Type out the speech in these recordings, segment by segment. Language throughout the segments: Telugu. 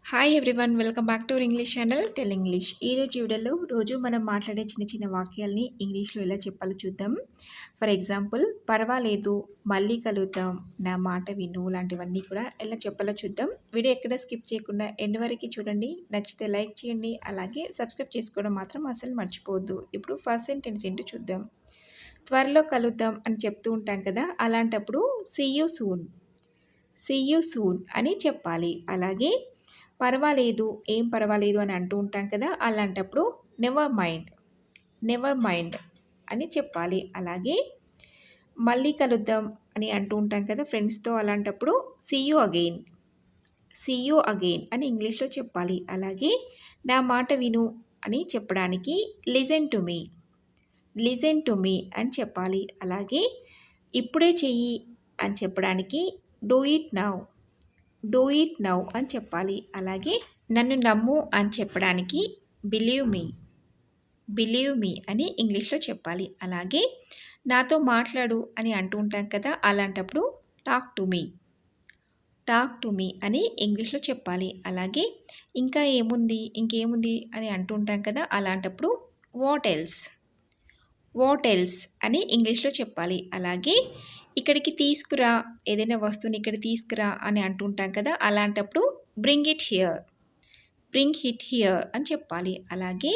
Hi everyone, welcome back to our English channel tell English. ఈరోజు వీడియోలో రోజు మనం మాట్లాడే చిన్న చిన్న వాక్యాలని ఇంగ్లీష్లో ఎలా చెప్పాలో చూద్దాం. ఫర్ ఎగ్జాంపుల్, పర్వాలేదు, మళ్ళీ కలుద్దాం, నా మాట విను లాంటివన్నీ కూడా ఎలా చెప్పాలో చూద్దాం. వీడియో ఎక్కడ స్కిప్ చేయకుండా ఎండ్ వరకు చూడండి. నచ్చితే లైక్ చేయండి, అలాగే సబ్స్క్రైబ్ చేసుకోవడం మాత్రం అసలు మర్చిపోవద్దు. ఇప్పుడు ఫస్ట్ సెంటెన్స్ ఏంటో చూద్దాం. త్వరలో కలుద్దాం అని చెప్తూ ఉంటాం కదా, అలాంటప్పుడు see you soon, see you soon అని చెప్పాలి. అలాగే పర్వాలేదు, ఏం పర్వాలేదు అని అంటూ ఉంటాం కదా, అలాంటప్పుడు నెవర్ మైండ్, నెవర్ మైండ్ అని చెప్పాలి. అలాగే మళ్ళీ కలుద్దాం అని అంటూ ఉంటాం కదా ఫ్రెండ్స్తో, అలాంటప్పుడు see you again, see you again అని ఇంగ్లీష్లో చెప్పాలి. అలాగే నా మాట విను అని చెప్పడానికి listen to me, listen to me అని చెప్పాలి. అలాగే ఇప్పుడే చెయ్యి అని చెప్పడానికి do it now, do it now అని చెప్పాలి. అలాగే నన్ను నమ్ము అని చెప్పడానికి బిలీవ్ మీ, బిలీవ్ మీ అని ఇంగ్లీష్లో చెప్పాలి. అలాగే నాతో మాట్లాడు అని అంటూ ఉంటాం కదా, అలాంటప్పుడు talk to me, talk to me అని ఇంగ్లీష్లో చెప్పాలి. అలాగే ఇంకా ఏముంది, ఇంకేముంది అని అంటూ ఉంటాం కదా, అలాంటప్పుడు వాట్ ఎల్స్, వాట్ ఎల్స్ అని ఇంగ్లీష్లో చెప్పాలి. అలాగే ఇక్కడికి తీసుకురా, ఏదైనా వస్తువుని ఇక్కడ తీసుకురా అని అంటుంటాం కదా, అలాంటప్పుడు bring it here, bring hit here అని చెప్పాలి. అలాగే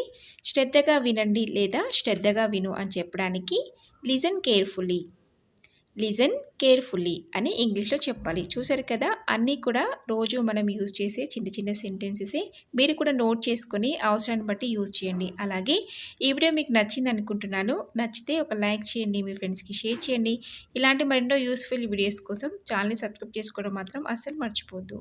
శ్రద్ధగా వినండి లేదా శ్రద్ధగా విను అని చెప్పడానికి లిజన్ కేర్ఫుల్లీ, లిజన్ కేర్ఫుల్లీ అని ఇంగ్లీష్లో చెప్పాలి. చూసారు కదా, అన్నీ కూడా రోజు మనం యూజ్ చేసే చిన్న చిన్న సెంటెన్సెసే. మీరు కూడా నోట్ చేసుకొని అవసరాన్ని బట్టి యూజ్ చేయండి. అలాగే ఈ వీడియో మీకు నచ్చింది అనుకుంటున్నాను. నచ్చితే ఒక లైక్ చేయండి, మీ ఫ్రెండ్స్కి షేర్ చేయండి. ఇలాంటి మరెన్నో యూస్ఫుల్ వీడియోస్ కోసం ఛానల్ని సబ్స్క్రైబ్ చేసుకోవడం మాత్రం అస్సలు మర్చిపోవద్దు.